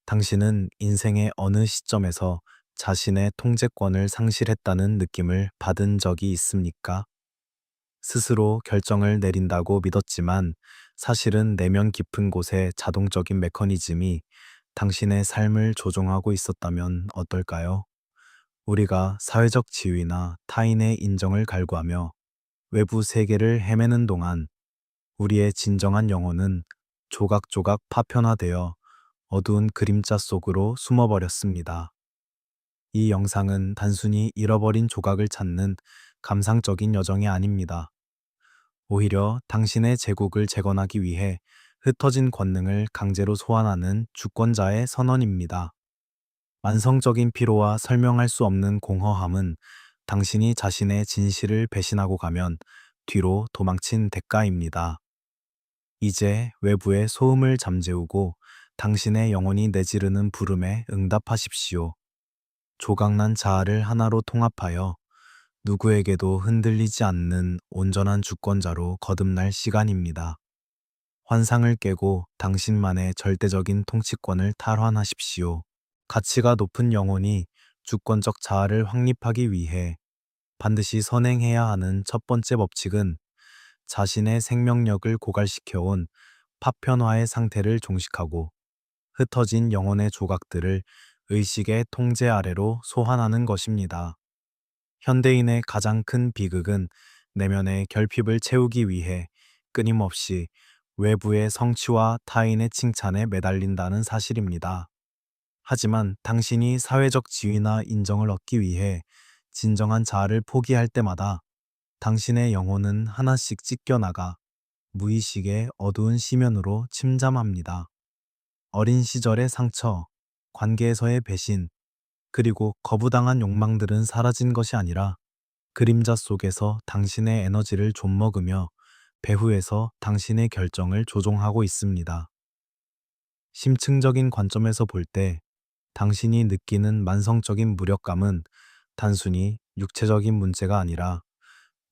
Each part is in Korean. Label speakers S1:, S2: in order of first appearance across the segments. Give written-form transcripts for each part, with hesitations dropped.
S1: 당신은 인생의 어느 시점에서 자신의 통제권을 상실했다는 느낌을 받은 적이 있습니까? 스스로 결정을 내린다고 믿었지만 사실은 내면 깊은 곳에 자동적인 메커니즘이 당신의 삶을 조종하고 있었다면 어떨까요? 우리가 사회적 지위나 타인의 인정을 갈구하며 외부 세계를 헤매는 동안 우리의 진정한 영혼은 조각조각 파편화되어 어두운 그림자 속으로 숨어버렸습니다. 이 영상은 단순히 잃어버린 조각을 찾는 감상적인 여정이 아닙니다. 오히려 당신의 제국을 재건하기 위해 흩어진 권능을 강제로 소환하는 주권자의 선언입니다. 만성적인 피로와 설명할 수 없는 공허함은 당신이 자신의 진실을 배신하고 가면 뒤로 도망친 대가입니다. 이제 외부의 소음을 잠재우고 당신의 영혼이 내지르는 부름에 응답하십시오. 조각난 자아를 하나로 통합하여 누구에게도 흔들리지 않는 온전한 주권자로 거듭날 시간입니다. 환상을 깨고 당신만의 절대적인 통치권을 탈환하십시오. 가치가 높은 영혼이 주권적 자아를 확립하기 위해 반드시 선행해야 하는 첫 번째 법칙은 자신의 생명력을 고갈시켜온 파편화의 상태를 종식하고 흩어진 영혼의 조각들을 의식의 통제 아래로 소환하는 것입니다. 현대인의 가장 큰 비극은 내면의 결핍을 채우기 위해 끊임없이 외부의 성취와 타인의 칭찬에 매달린다는 사실입니다. 하지만 당신이 사회적 지위나 인정을 얻기 위해 진정한 자아를 포기할 때마다 당신의 영혼은 하나씩 찢겨나가 무의식의 어두운 심연으로 침잠합니다. 어린 시절의 상처, 관계에서의 배신, 그리고 거부당한 욕망들은 사라진 것이 아니라 그림자 속에서 당신의 에너지를 좀먹으며 배후에서 당신의 결정을 조종하고 있습니다. 심층적인 관점에서 볼 때 당신이 느끼는 만성적인 무력감은 단순히 육체적인 문제가 아니라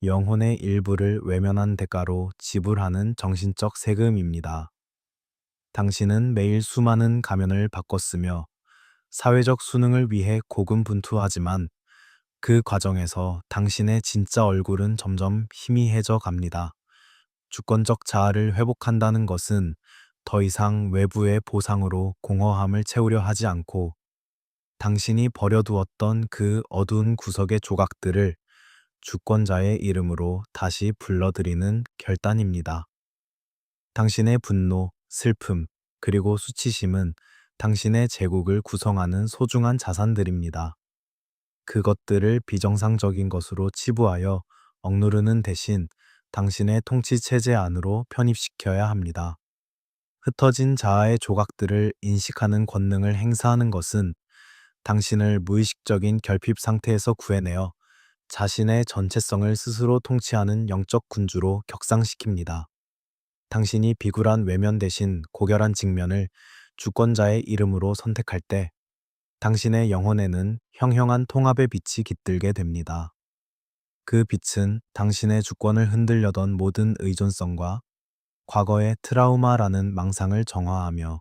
S1: 영혼의 일부를 외면한 대가로 지불하는 정신적 세금입니다. 당신은 매일 수많은 가면을 바꿨으며 사회적 수능을 위해 고군분투하지만 그 과정에서 당신의 진짜 얼굴은 점점 희미해져 갑니다. 주권적 자아를 회복한다는 것은 더 이상 외부의 보상으로 공허함을 채우려 하지 않고 당신이 버려두었던 그 어두운 구석의 조각들을 주권자의 이름으로 다시 불러들이는 결단입니다. 당신의 분노, 슬픔, 그리고 수치심은 당신의 제국을 구성하는 소중한 자산들입니다. 그것들을 비정상적인 것으로 치부하여 억누르는 대신 당신의 통치 체제 안으로 편입시켜야 합니다. 흩어진 자아의 조각들을 인식하는 권능을 행사하는 것은 당신을 무의식적인 결핍 상태에서 구해내어 자신의 전체성을 스스로 통치하는 영적 군주로 격상시킵니다. 당신이 비굴한 외면 대신 고결한 직면을 주권자의 이름으로 선택할 때 당신의 영혼에는 형형한 통합의 빛이 깃들게 됩니다. 그 빛은 당신의 주권을 흔들려던 모든 의존성과 과거의 트라우마라는 망상을 정화하며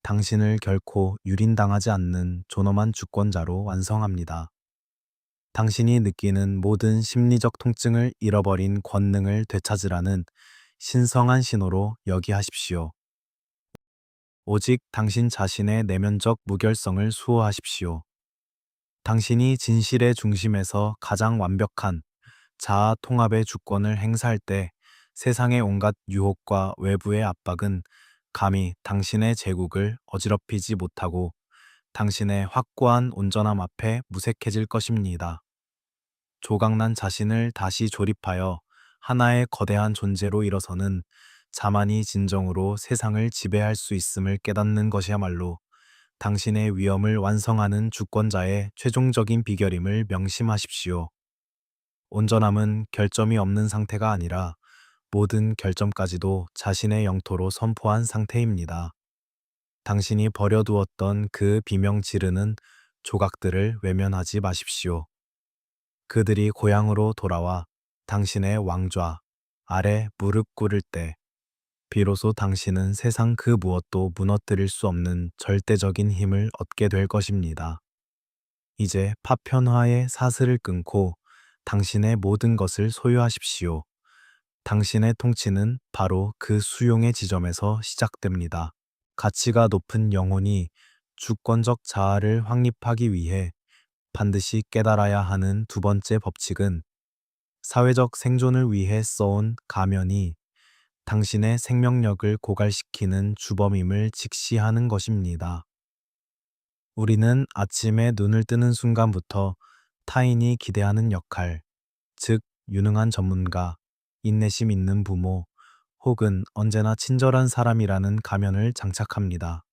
S1: 당신을 결코 유린당하지 않는 존엄한 주권자로 완성합니다. 당신이 느끼는 모든 심리적 통증을 잃어버린 권능을 되찾으라는 신성한 신호로 여기하십시오. 오직 당신 자신의 내면적 무결성을 수호하십시오. 당신이 진실의 중심에서 가장 완벽한 자아 통합의 주권을 행사할 때 세상의 온갖 유혹과 외부의 압박은 감히 당신의 제국을 어지럽히지 못하고 당신의 확고한 온전함 앞에 무색해질 것입니다. 조각난 자신을 다시 조립하여 하나의 거대한 존재로 일어서는 자만이 진정으로 세상을 지배할 수 있음을 깨닫는 것이야말로 당신의 위엄을 완성하는 주권자의 최종적인 비결임을 명심하십시오. 온전함은 결점이 없는 상태가 아니라 모든 결점까지도 자신의 영토로 선포한 상태입니다. 당신이 버려두었던 그 비명 지르는 조각들을 외면하지 마십시오. 그들이 고향으로 돌아와 당신의 왕좌 아래 무릎 꿇을 때 비로소 당신은 세상 그 무엇도 무너뜨릴 수 없는 절대적인 힘을 얻게 될 것입니다. 이제 파편화의 사슬을 끊고 당신의 모든 것을 소유하십시오. 당신의 통치는 바로 그 수용의 지점에서 시작됩니다. 가치가 높은 영혼이 주권적 자아를 확립하기 위해 반드시 깨달아야 하는 두 번째 법칙은 사회적 생존을 위해 써온 가면이 당신의 생명력을 고갈시키는 주범임을 직시하는 것입니다. 우리는 아침에 눈을 뜨는 순간부터 타인이 기대하는 역할, 즉 유능한 전문가, 인내심 있는 부모, 혹은 언제나 친절한 사람이라는 가면을 장착합니다.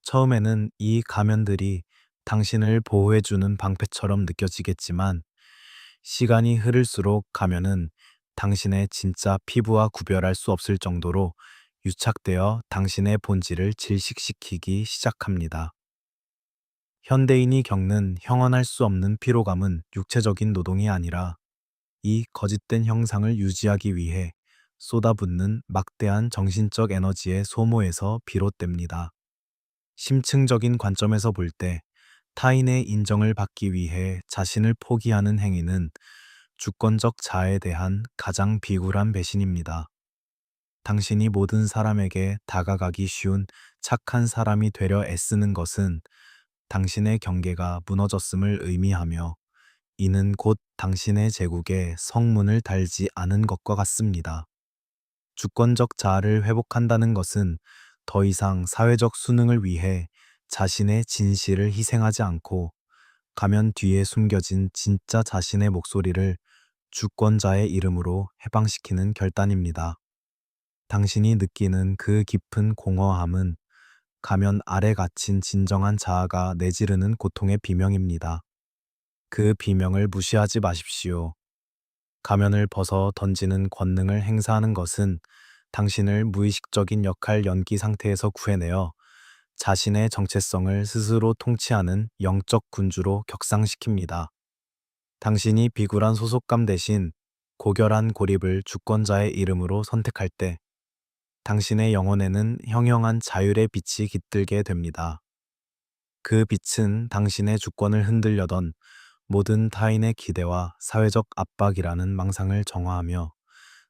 S1: 처음에는 이 가면들이 당신을 보호해주는 방패처럼 느껴지겠지만 시간이 흐를수록 가면은 당신의 진짜 피부와 구별할 수 없을 정도로 유착되어 당신의 본질을 질식시키기 시작합니다. 현대인이 겪는 형언할 수 없는 피로감은 육체적인 노동이 아니라 이 거짓된 형상을 유지하기 위해 쏟아붓는 막대한 정신적 에너지의 소모에서 비롯됩니다. 심층적인 관점에서 볼 때 타인의 인정을 받기 위해 자신을 포기하는 행위는 주권적 자아에 대한 가장 비굴한 배신입니다. 당신이 모든 사람에게 다가가기 쉬운 착한 사람이 되려 애쓰는 것은 당신의 경계가 무너졌음을 의미하며 이는 곧 당신의 제국에 성문을 달지 않은 것과 같습니다. 주권적 자아를 회복한다는 것은 더 이상 사회적 수능을 위해 자신의 진실을 희생하지 않고 가면 뒤에 숨겨진 진짜 자신의 목소리를 주권자의 이름으로 해방시키는 결단입니다. 당신이 느끼는 그 깊은 공허함은 가면 아래 갇힌 진정한 자아가 내지르는 고통의 비명입니다. 그 비명을 무시하지 마십시오. 가면을 벗어 던지는 권능을 행사하는 것은 당신을 무의식적인 역할 연기 상태에서 구해내어 자신의 정체성을 스스로 통치하는 영적 군주로 격상시킵니다. 당신이 비굴한 소속감 대신 고결한 고립을 주권자의 이름으로 선택할 때 당신의 영혼에는 형형한 자율의 빛이 깃들게 됩니다. 그 빛은 당신의 주권을 흔들려던 모든 타인의 기대와 사회적 압박이라는 망상을 정화하며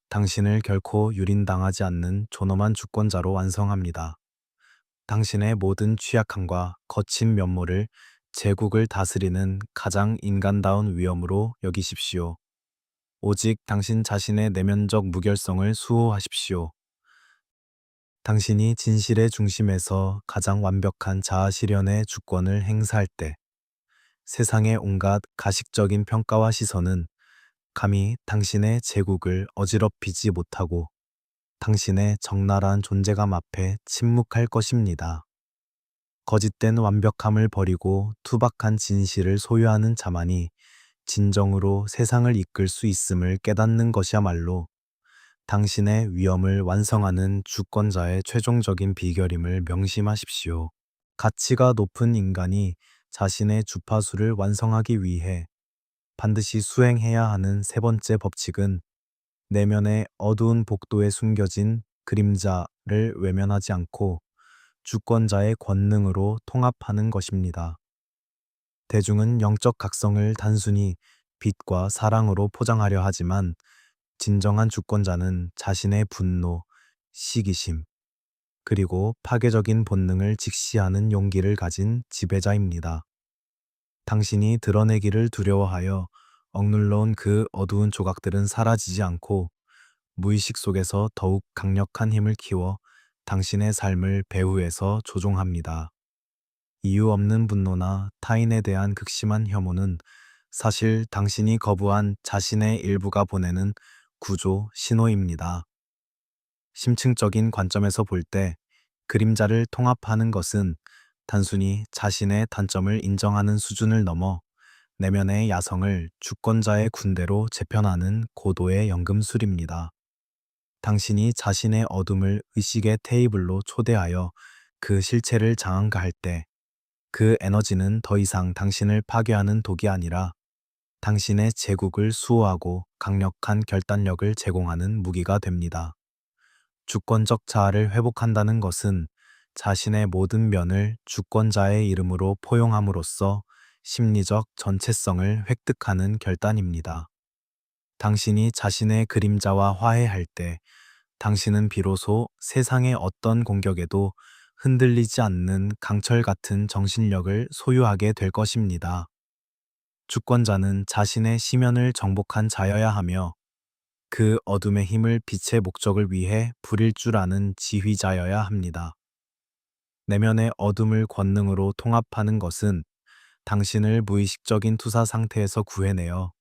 S1: 당신을 결코 유린당하지 않는 존엄한 주권자로 완성합니다. 당신의 모든 취약함과 거친 면모를 제국을 다스리는 가장 인간다운 위엄으로 여기십시오. 오직 당신 자신의 내면적 무결성을 수호하십시오. 당신이 진실의 중심에서 가장 완벽한 자아 실현의 주권을 행사할 때 세상의 온갖 가식적인 평가와 시선은 감히 당신의 제국을 어지럽히지 못하고 당신의 적나라한 존재감 앞에 침묵할 것입니다. 거짓된 완벽함을 버리고 투박한 진실을 소유하는 자만이 진정으로 세상을 이끌 수 있음을 깨닫는 것이야말로 당신의 위엄을 완성하는 주권자의 최종적인 비결임을 명심하십시오. 가치가 높은 인간이 자신의 주파수를 완성하기 위해 반드시 수행해야 하는 세 번째 법칙은 내면의 어두운 복도에 숨겨진 그림자를 외면하지 않고 주권자의 권능으로 통합하는 것입니다. 대중은 영적 각성을 단순히 빛과 사랑으로 포장하려 하지만 진정한 주권자는 자신의 분노, 시기심, 그리고 파괴적인 본능을 직시하는 용기를 가진 지배자입니다. 당신이 드러내기를 두려워하여 억눌러온 그 어두운 조각들은 사라지지 않고 무의식 속에서 더욱 강력한 힘을 키워 당신의 삶을 배후에서 조종합니다. 이유 없는 분노나 타인에 대한 극심한 혐오는 사실 당신이 거부한 자신의 일부가 보내는 구조 신호입니다. 심층적인 관점에서 볼 때 그림자를 통합하는 것은 단순히 자신의 단점을 인정하는 수준을 넘어 내면의 야성을 주권자의 군대로 재편하는 고도의 연금술입니다. 당신이 자신의 어둠을 의식의 테이블로 초대하여 그 실체를 장악할 때 그 에너지는 더 이상 당신을 파괴하는 독이 아니라 당신의 제국을 수호하고 강력한 결단력을 제공하는 무기가 됩니다. 주권적 자아를 회복한다는 것은 자신의 모든 면을 주권자의 이름으로 포용함으로써 심리적 전체성을 획득하는 결단입니다. 당신이 자신의 그림자와 화해할 때 당신은 비로소 세상의 어떤 공격에도 흔들리지 않는 강철 같은 정신력을 소유하게 될 것입니다. 주권자는 자신의 심연을 정복한 자여야 하며 그 어둠의 힘을 빛의 목적을 위해 부릴 줄 아는 지휘자여야 합니다. 내면의 어둠을 권능으로 통합하는 것은 당신을 무의식적인 투사 상태에서 구해내어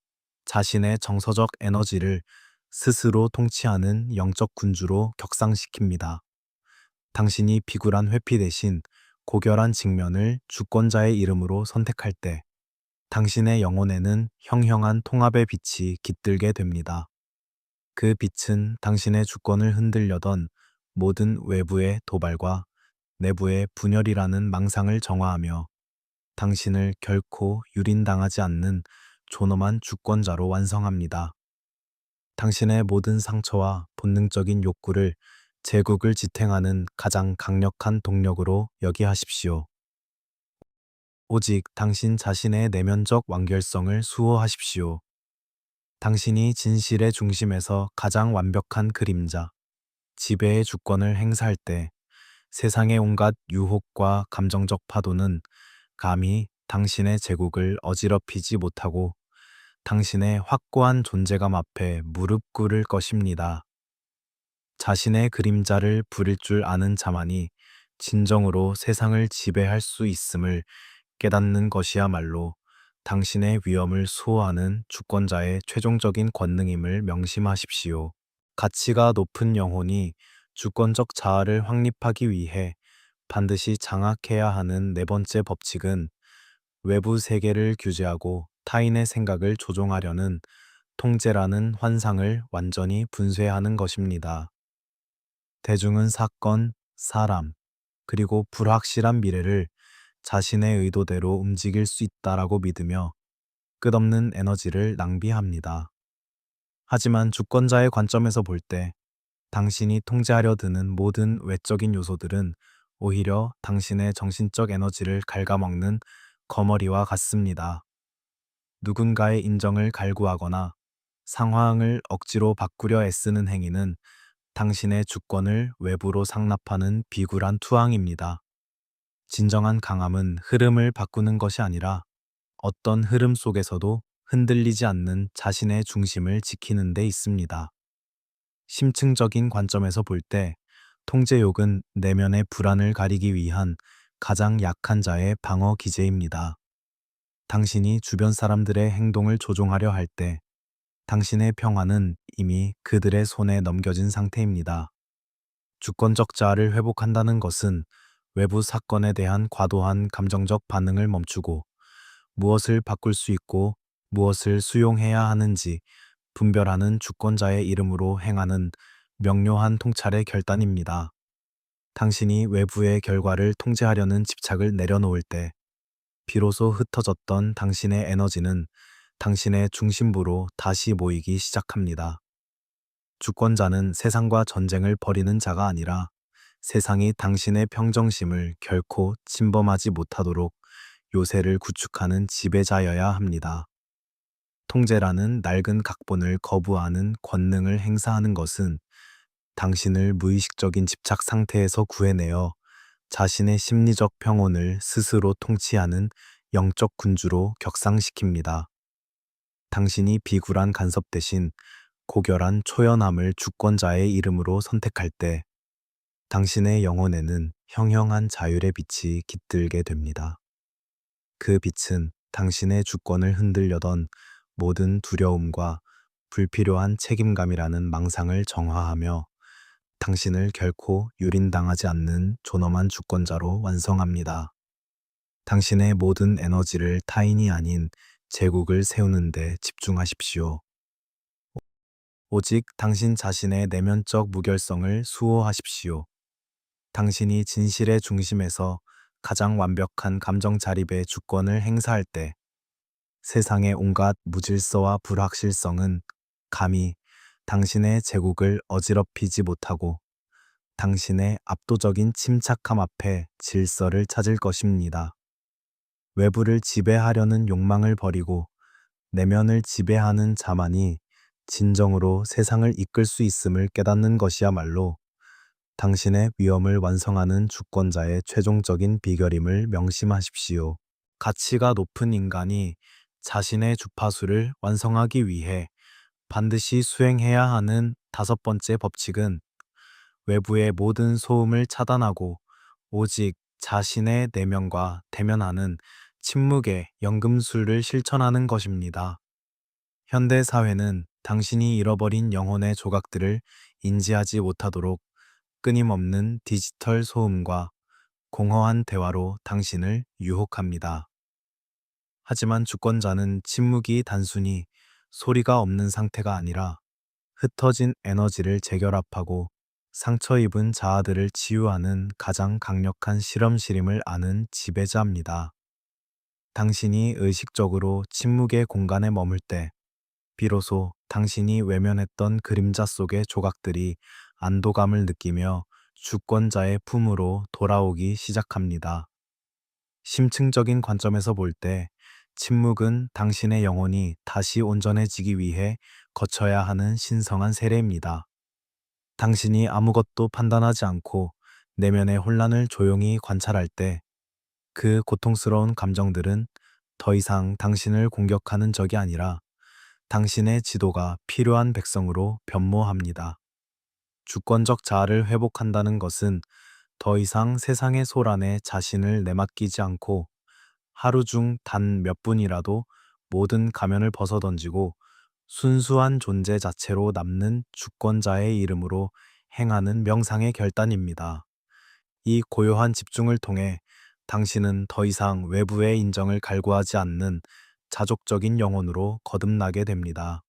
S1: 자신의 정서적 에너지를 스스로 통치하는 영적 군주로 격상시킵니다. 당신이 비굴한 회피 대신 고결한 직면을 주권자의 이름으로 선택할 때 당신의 영혼에는 형형한 통합의 빛이 깃들게 됩니다. 그 빛은 당신의 주권을 흔들려던 모든 외부의 도발과 내부의 분열이라는 망상을 정화하며 당신을 결코 유린당하지 않는 존엄한 주권자로 완성합니다. 당신의 모든 상처와 본능적인 욕구를 제국을 지탱하는 가장 강력한 동력으로 여기하십시오. 오직 당신 자신의 내면적 완결성을 수호하십시오. 당신이 진실의 중심에서 가장 완벽한 그림자, 지배의 주권을 행사할 때 세상의 온갖 유혹과 감정적 파도는 감히 당신의 제국을 어지럽히지 못하고 당신의 확고한 존재감 앞에 무릎 꿇을 것입니다. 자신의 그림자를 부릴 줄 아는 자만이 진정으로 세상을 지배할 수 있음을 깨닫는 것이야말로 당신의 위엄을 수호하는 주권자의 최종적인 권능임을 명심하십시오. 가치가 높은 영혼이 주권적 자아를 확립하기 위해 반드시 장악해야 하는 네 번째 법칙은 외부 세계를 규제하고 타인의 생각을 조종하려는 통제라는 환상을 완전히 분쇄하는 것입니다. 대중은 사건, 사람, 그리고 불확실한 미래를 자신의 의도대로 움직일 수 있다라고 믿으며 끝없는 에너지를 낭비합니다. 하지만 주권자의 관점에서 볼 때 당신이 통제하려 드는 모든 외적인 요소들은 오히려 당신의 정신적 에너지를 갉아먹는 거머리와 같습니다. 누군가의 인정을 갈구하거나 상황을 억지로 바꾸려 애쓰는 행위는 당신의 주권을 외부로 상납하는 비굴한 투항입니다. 진정한 강함은 흐름을 바꾸는 것이 아니라 어떤 흐름 속에서도 흔들리지 않는 자신의 중심을 지키는 데 있습니다. 심층적인 관점에서 볼 때 통제욕은 내면의 불안을 가리기 위한 가장 약한 자의 방어 기제입니다. 당신이 주변 사람들의 행동을 조종하려 할 때 당신의 평화는 이미 그들의 손에 넘겨진 상태입니다. 주권적 자아를 회복한다는 것은 외부 사건에 대한 과도한 감정적 반응을 멈추고 무엇을 바꿀 수 있고 무엇을 수용해야 하는지 분별하는 주권자의 이름으로 행하는 명료한 통찰의 결단입니다. 당신이 외부의 결과를 통제하려는 집착을 내려놓을 때 비로소 흩어졌던 당신의 에너지는 당신의 중심부로 다시 모이기 시작합니다. 주권자는 세상과 전쟁을 벌이는 자가 아니라 세상이 당신의 평정심을 결코 침범하지 못하도록 요새를 구축하는 지배자여야 합니다. 통제라는 낡은 각본을 거부하는 권능을 행사하는 것은 당신을 무의식적인 집착 상태에서 구해내어 자신의 심리적 평온을 스스로 통치하는 영적 군주로 격상시킵니다. 당신이 비굴한 간섭 대신 고결한 초연함을 주권자의 이름으로 선택할 때 당신의 영혼에는 형형한 자율의 빛이 깃들게 됩니다. 그 빛은 당신의 주권을 흔들려던 모든 두려움과 불필요한 책임감이라는 망상을 정화하며 당신을 결코 유린당하지 않는 존엄한 주권자로 완성합니다. 당신의 모든 에너지를 타인이 아닌 제국을 세우는 데 집중하십시오. 오직 당신 자신의 내면적 무결성을 수호하십시오. 당신이 진실의 중심에서 가장 완벽한 감정 자립의 주권을 행사할 때 세상의 온갖 무질서와 불확실성은 감히 당신의 제국을 어지럽히지 못하고 당신의 압도적인 침착함 앞에 질서를 찾을 것입니다. 외부를 지배하려는 욕망을 버리고 내면을 지배하는 자만이 진정으로 세상을 이끌 수 있음을 깨닫는 것이야말로 당신의 위엄을 완성하는 주권자의 최종적인 비결임을 명심하십시오. 가치가 높은 인간이 자신의 주파수를 완성하기 위해 반드시 수행해야 하는 다섯 번째 법칙은 외부의 모든 소음을 차단하고 오직 자신의 내면과 대면하는 침묵의 연금술을 실천하는 것입니다. 현대 사회는 당신이 잃어버린 영혼의 조각들을 인지하지 못하도록 끊임없는 디지털 소음과 공허한 대화로 당신을 유혹합니다. 하지만 주권자는 침묵이 단순히 소리가 없는 상태가 아니라 흩어진 에너지를 재결합하고 상처 입은 자아들을 치유하는 가장 강력한 실험실임을 아는 지배자입니다. 당신이 의식적으로 침묵의 공간에 머물 때 비로소 당신이 외면했던 그림자 속의 조각들이 안도감을 느끼며 주권자의 품으로 돌아오기 시작합니다. 심층적인 관점에서 볼 때 침묵은 당신의 영혼이 다시 온전해지기 위해 거쳐야 하는 신성한 세례입니다. 당신이 아무것도 판단하지 않고 내면의 혼란을 조용히 관찰할 때 그 고통스러운 감정들은 더 이상 당신을 공격하는 적이 아니라 당신의 지도가 필요한 백성으로 변모합니다. 주권적 자아를 회복한다는 것은 더 이상 세상의 소란에 자신을 내맡기지 않고 하루 중 단 몇 분이라도 모든 가면을 벗어던지고 순수한 존재 자체로 남는 주권자의 이름으로 행하는 명상의 결단입니다. 이 고요한 집중을 통해 당신은 더 이상 외부의 인정을 갈구하지 않는 자족적인 영혼으로 거듭나게 됩니다.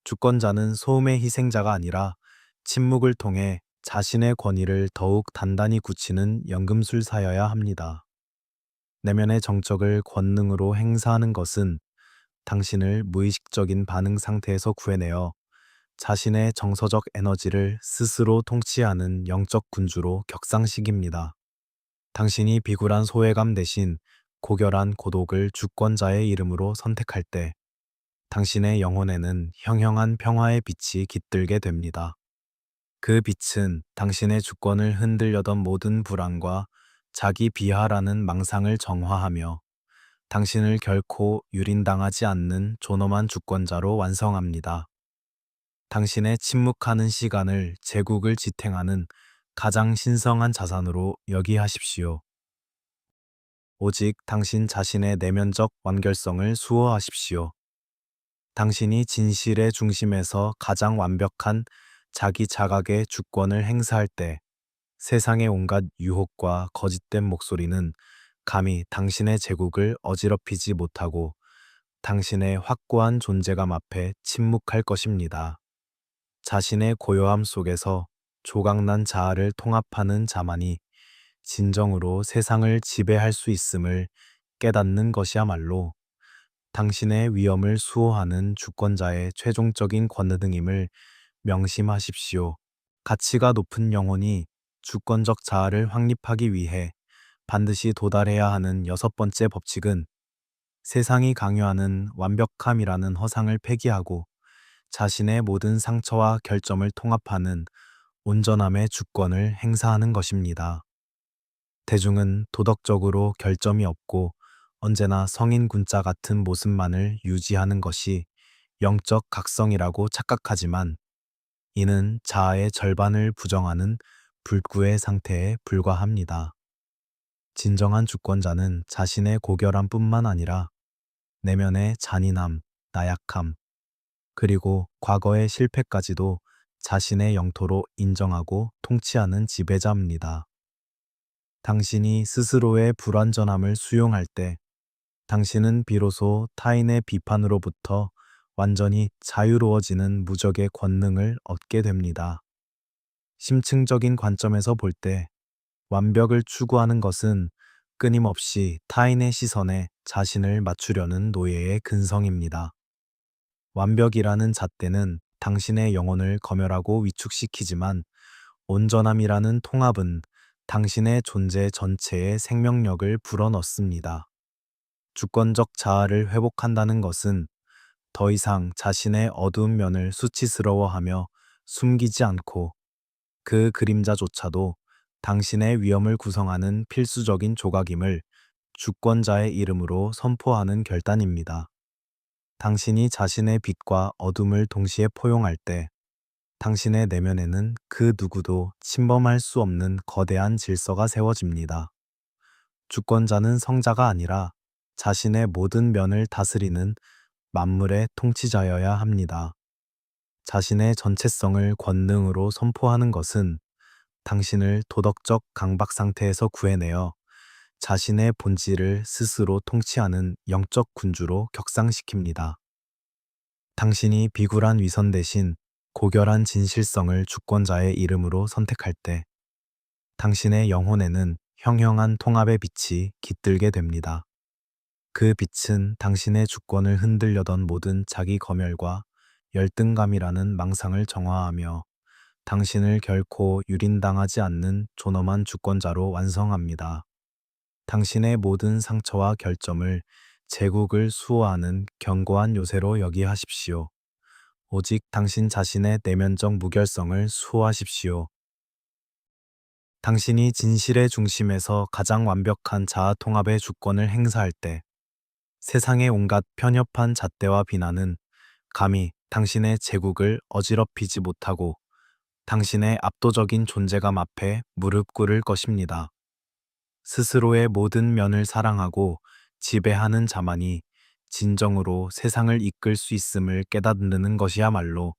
S1: 주권자는 소음의 희생자가 아니라 침묵을 통해 자신의 권위를 더욱 단단히 굳히는 연금술사여야 합니다. 내면의 정적을 권능으로 행사하는 것은 당신을 무의식적인 반응 상태에서 구해내어 자신의 정서적 에너지를 스스로 통치하는 영적 군주로 격상시킵니다. 당신이 비굴한 소외감 대신 고결한 고독을 주권자의 이름으로 선택할 때 당신의 영혼에는 형형한 평화의 빛이 깃들게 됩니다. 그 빛은 당신의 주권을 흔들려던 모든 불안과 자기 비하라는 망상을 정화하며 당신을 결코 유린당하지 않는 존엄한 주권자로 완성합니다. 당신의 침묵하는 시간을 제국을 지탱하는 가장 신성한 자산으로 여기하십시오. 오직 당신 자신의 내면적 완결성을 수호하십시오. 당신이 진실의 중심에서 가장 완벽한 자기 자각의 주권을 행사할 때 세상의 온갖 유혹과 거짓된 목소리는 감히 당신의 제국을 어지럽히지 못하고 당신의 확고한 존재감 앞에 침묵할 것입니다. 자신의 고요함 속에서 조각난 자아를 통합하는 자만이 진정으로 세상을 지배할 수 있음을 깨닫는 것이야말로 당신의 위엄을 수호하는 주권자의 최종적인 권능임을 명심하십시오. 가치가 높은 영혼이 주권적 자아를 확립하기 위해 반드시 도달해야 하는 여섯 번째 법칙은 세상이 강요하는 완벽함이라는 허상을 폐기하고 자신의 모든 상처와 결점을 통합하는 온전함의 주권을 행사하는 것입니다. 대중은 도덕적으로 결점이 없고 언제나 성인 군자 같은 모습만을 유지하는 것이 영적 각성이라고 착각하지만 이는 자아의 절반을 부정하는 불구의 상태에 불과합니다. 진정한 주권자는 자신의 고결함뿐만 아니라 내면의 잔인함, 나약함, 그리고 과거의 실패까지도 자신의 영토로 인정하고 통치하는 지배자입니다. 당신이 스스로의 불완전함을 수용할 때 당신은 비로소 타인의 비판으로부터 완전히 자유로워지는 무적의 권능을 얻게 됩니다. 심층적인 관점에서 볼 때 완벽을 추구하는 것은 끊임없이 타인의 시선에 자신을 맞추려는 노예의 근성입니다. 완벽이라는 잣대는 당신의 영혼을 검열하고 위축시키지만 온전함이라는 통합은 당신의 존재 전체에 생명력을 불어넣습니다. 주권적 자아를 회복한다는 것은 더 이상 자신의 어두운 면을 수치스러워하며 숨기지 않고 그 그림자조차도 당신의 위엄을 구성하는 필수적인 조각임을 주권자의 이름으로 선포하는 결단입니다. 당신이 자신의 빛과 어둠을 동시에 포용할 때 당신의 내면에는 그 누구도 침범할 수 없는 거대한 질서가 세워집니다. 주권자는 성자가 아니라 자신의 모든 면을 다스리는 만물의 통치자여야 합니다. 자신의 전체성을 권능으로 선포하는 것은 당신을 도덕적 강박 상태에서 구해내어 자신의 본질을 스스로 통치하는 영적 군주로 격상시킵니다. 당신이 비굴한 위선 대신 고결한 진실성을 주권자의 이름으로 선택할 때 당신의 영혼에는 형형한 통합의 빛이 깃들게 됩니다. 그 빛은 당신의 주권을 흔들려던 모든 자기 검열과 열등감이라는 망상을 정화하며 당신을 결코 유린당하지 않는 존엄한 주권자로 완성합니다. 당신의 모든 상처와 결점을 제국을 수호하는 견고한 요새로 여기하십시오. 오직 당신 자신의 내면적 무결성을 수호하십시오. 당신이 진실의 중심에서 가장 완벽한 자아 통합의 주권을 행사할 때 세상의 온갖 편협한 잣대와 비난은 감히 당신의 제국을 어지럽히지 못하고 당신의 압도적인 존재감 앞에 무릎 꿇을 것입니다. 스스로의 모든 면을 사랑하고 지배하는 자만이 진정으로 세상을 이끌 수 있음을 깨닫는 것이야말로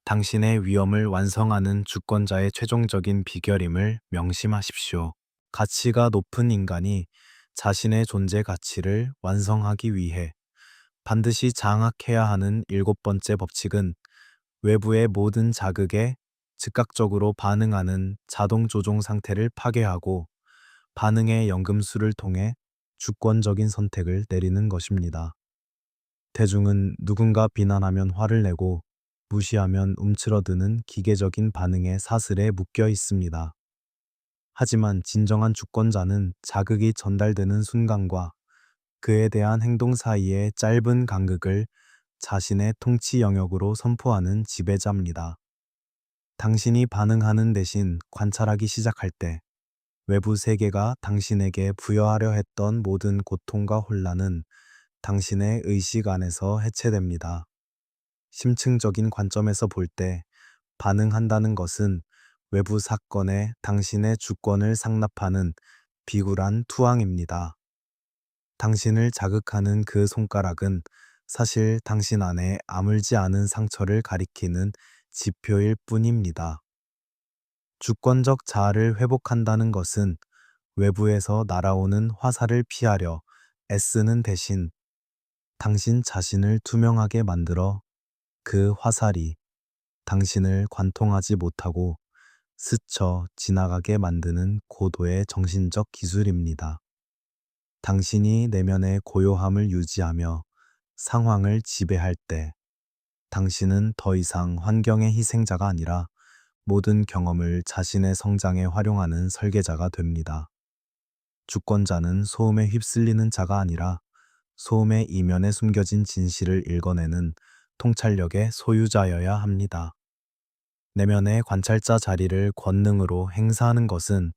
S1: 당신의 위엄을 완성하는 주권자의 최종적인 비결임을 명심하십시오. 가치가 높은 인간이 자신의 존재 가치를 완성하기 위해 반드시 장악해야 하는 7번째 법칙은 외부의 모든 자극에 즉각적으로 반응하는 자동 조종 상태를 파괴하고 반응의 연금술을 통해 주권적인 선택을 내리는 것입니다. 대중은 누군가 비난하면 화를 내고 무시하면 움츠러드는 기계적인 반응에 사슬에 묶여 있습니다. 하지만 진정한 주권자는 자극이 전달되는 순간과 그에 대한 행동 사이의 짧은 간극을 자신의 통치 영역으로 선포하는 지배자입니다. 당신이 반응하는 대신 관찰하기 시작할 때 외부 세계가 당신에게 부여하려 했던 모든 고통과 혼란은 당신의 의식 안에서 해체됩니다. 심층적인 관점에서 볼 때 반응한다는 것은 외부 사건에 당신의 주권을 상납하는 비굴한 투항입니다. 당신을 자극하는 그 손가락은 사실 당신 안에 아물지 않은 상처를 가리키는 지표일 뿐입니다. 주권적 자아를 회복한다는 것은 외부에서 날아오는 화살을 피하려 애쓰는 대신 당신 자신을 투명하게 만들어 그 화살이 당신을 관통하지 못하고 스쳐 지나가게 만드는 고도의 정신적 기술입니다. 당신이 내면의 고요함을 유지하며 상황을 지배할 때 당신은 더 이상 환경의 희생자가 아니라 모든 경험을 자신의 성장에 활용하는 설계자가 됩니다. 주권자는 소음에 휩쓸리는 자가 아니라 소음의 이면에 숨겨진 진실을 읽어내는 통찰력의 소유자여야 합니다. 내면의 관찰자 자리를 권능으로 행사하는 것은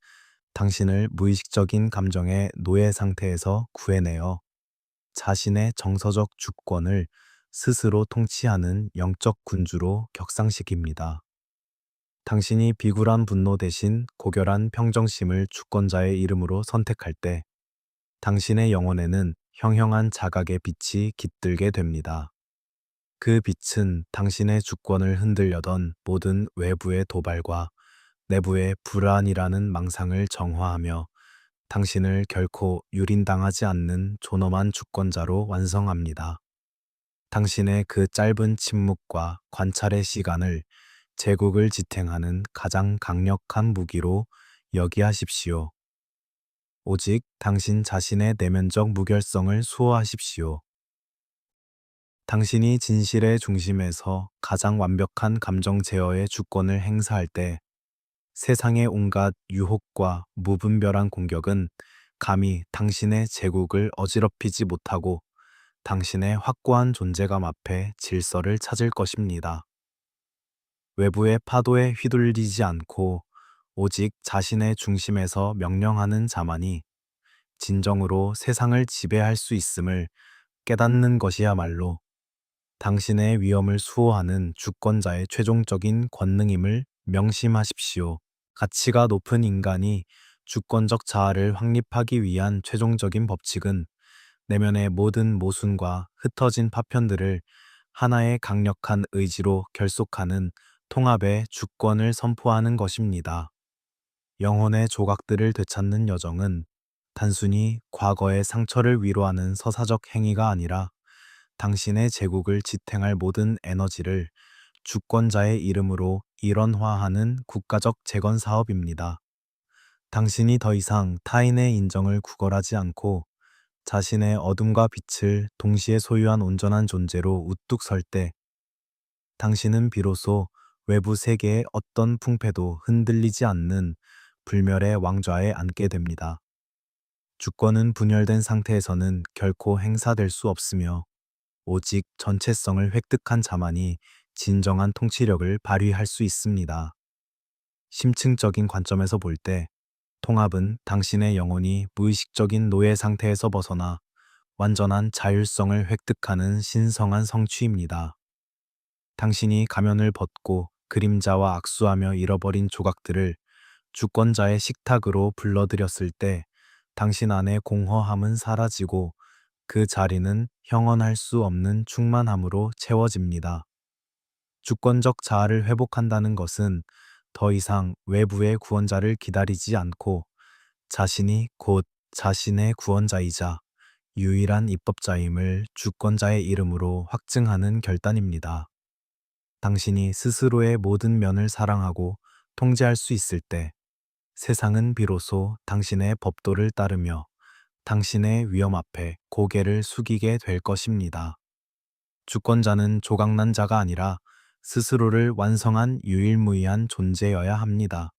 S1: 당신을 무의식적인 감정의 노예 상태에서 구해내어 자신의 정서적 주권을 스스로 통치하는 영적 군주로 격상시킵니다. 당신이 비굴한 분노 대신 고결한 평정심을 주권자의 이름으로 선택할 때 당신의 영혼에는 형형한 자각의 빛이 깃들게 됩니다. 그 빛은 당신의 주권을 흔들려던 모든 외부의 도발과 내부의 불안이라는 망상을 정화하며 당신을 결코 유린당하지 않는 존엄한 주권자로 완성합니다. 당신의 그 짧은 침묵과 관찰의 시간을 제국을 지탱하는 가장 강력한 무기로 여기하십시오. 오직 당신 자신의 내면적 무결성을 수호하십시오. 당신이 진실의 중심에서 가장 완벽한 감정 제어의 주권을 행사할 때 세상의 온갖 유혹과 무분별한 공격은 감히 당신의 제국을 어지럽히지 못하고 당신의 확고한 존재감 앞에 질서를 찾을 것입니다. 외부의 파도에 휘둘리지 않고 오직 자신의 중심에서 명령하는 자만이 진정으로 세상을 지배할 수 있음을 깨닫는 것이야말로 당신의 위험을 수호하는 주권자의 최종적인 권능임을 명심하십시오. 가치가 높은 인간이 주권적 자아를 확립하기 위한 최종적인 법칙은 내면의 모든 모순과 흩어진 파편들을 하나의 강력한 의지로 결속하는 통합의 주권을 선포하는 것입니다. 영혼의 조각들을 되찾는 여정은 단순히 과거의 상처를 위로하는 서사적 행위가 아니라 당신의 제국을 지탱할 모든 에너지를 주권자의 이름으로 일원화하는 국가적 재건 사업입니다. 당신이 더 이상 타인의 인정을 구걸하지 않고 자신의 어둠과 빛을 동시에 소유한 온전한 존재로 우뚝 설 때, 당신은 비로소 외부 세계의 어떤 풍패도 흔들리지 않는 불멸의 왕좌에 앉게 됩니다. 주권은 분열된 상태에서는 결코 행사될 수 없으며 오직 전체성을 획득한 자만이 진정한 통치력을 발휘할 수 있습니다. 심층적인 관점에서 볼 때, 통합은 당신의 영혼이 무의식적인 노예 상태에서 벗어나 완전한 자율성을 획득하는 신성한 성취입니다. 당신이 가면을 벗고 그림자와 악수하며 잃어버린 조각들을 주권자의 식탁으로 불러들였을 때 당신 안의 공허함은 사라지고 그 자리는 형언할 수 없는 충만함으로 채워집니다. 주권적 자아를 회복한다는 것은 더 이상 외부의 구원자를 기다리지 않고 자신이 곧 자신의 구원자이자 유일한 입법자임을 주권자의 이름으로 확증하는 결단입니다. 당신이 스스로의 모든 면을 사랑하고 통제할 수 있을 때 세상은 비로소 당신의 법도를 따르며 당신의 위험 앞에 고개를 숙이게 될 것입니다. 주권자는 조각난 자가 아니라 스스로를 완성한 유일무이한 존재여야 합니다.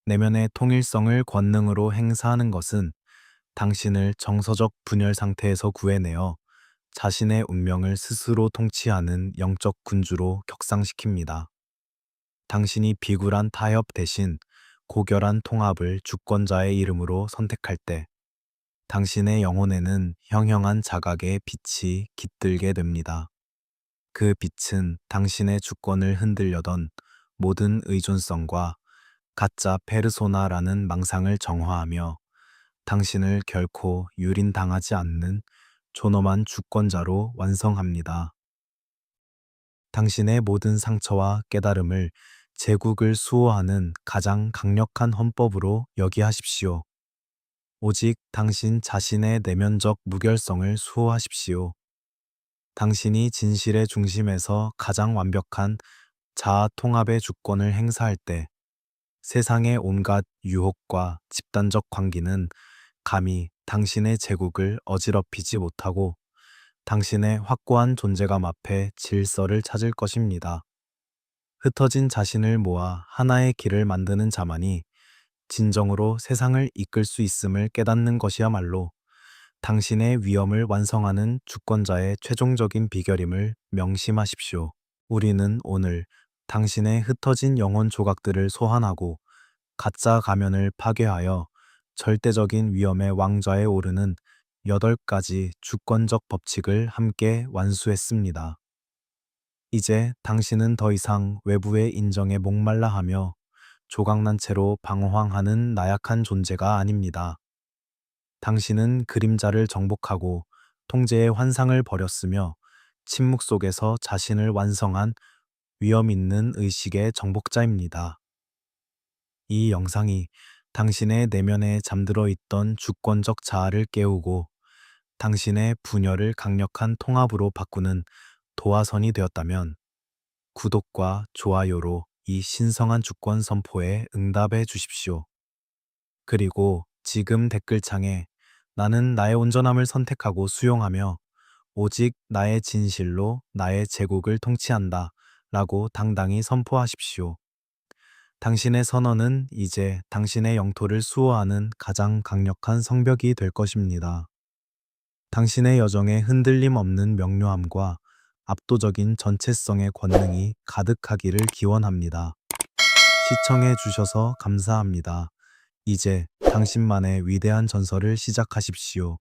S1: 내면의 통일성을 권능으로 행사하는 것은 당신을 정서적 분열 상태에서 구해내어 자신의 운명을 스스로 통치하는 영적 군주로 격상시킵니다. 당신이 비굴한 타협 대신 고결한 통합을 주권자의 이름으로 선택할 때 당신의 영혼에는 형형한 자각의 빛이 깃들게 됩니다. 그 빛은 당신의 주권을 흔들려던 모든 의존성과 가짜 페르소나라는 망상을 정화하며 당신을 결코 유린당하지 않는 존엄한 주권자로 완성합니다. 당신의 모든 상처와 깨달음을 제국을 수호하는 가장 강력한 헌법으로 여기하십시오. 오직 당신 자신의 내면적 무결성을 수호하십시오. 당신이 진실의 중심에서 가장 완벽한 자아 통합의 주권을 행사할 때 세상의 온갖 유혹과 집단적 관계는 감히 당신의 제국을 어지럽히지 못하고 당신의 확고한 존재감 앞에 질서를 찾을 것입니다. 흩어진 자신을 모아 하나의 길을 만드는 자만이 진정으로 세상을 이끌 수 있음을 깨닫는 것이야말로 당신의 위엄을 완성하는 주권자의 최종적인 비결임을 명심하십시오. 우리는 오늘 당신의 흩어진 영혼 조각들을 소환하고 가짜 가면을 파괴하여 절대적인 위엄의 왕좌에 오르는 8가지 주권적 법칙을 함께 완수했습니다. 이제 당신은 더 이상 외부의 인정에 목말라 하며 조각난 채로 방황하는 나약한 존재가 아닙니다. 당신은 그림자를 정복하고 통제의 환상을 버렸으며 침묵 속에서 자신을 완성한 위엄 있는 의식의 정복자입니다. 이 영상이 당신의 내면에 잠들어 있던 주권적 자아를 깨우고 당신의 분열을 강력한 통합으로 바꾸는 도화선이 되었다면 구독과 좋아요로 이 신성한 주권 선포에 응답해 주십시오. 그리고 지금 댓글창에 나는 나의 온전함을 선택하고 수용하며 오직 나의 진실로 나의 제국을 통치한다 라고 당당히 선포하십시오. 당신의 선언은 이제 당신의 영토를 수호하는 가장 강력한 성벽이 될 것입니다. 당신의 여정에 흔들림 없는 명료함과 압도적인 전체성의 권능이 가득하기를 기원합니다. 시청해 주셔서 감사합니다. 이제 당신만의 위대한 전설을 시작하십시오.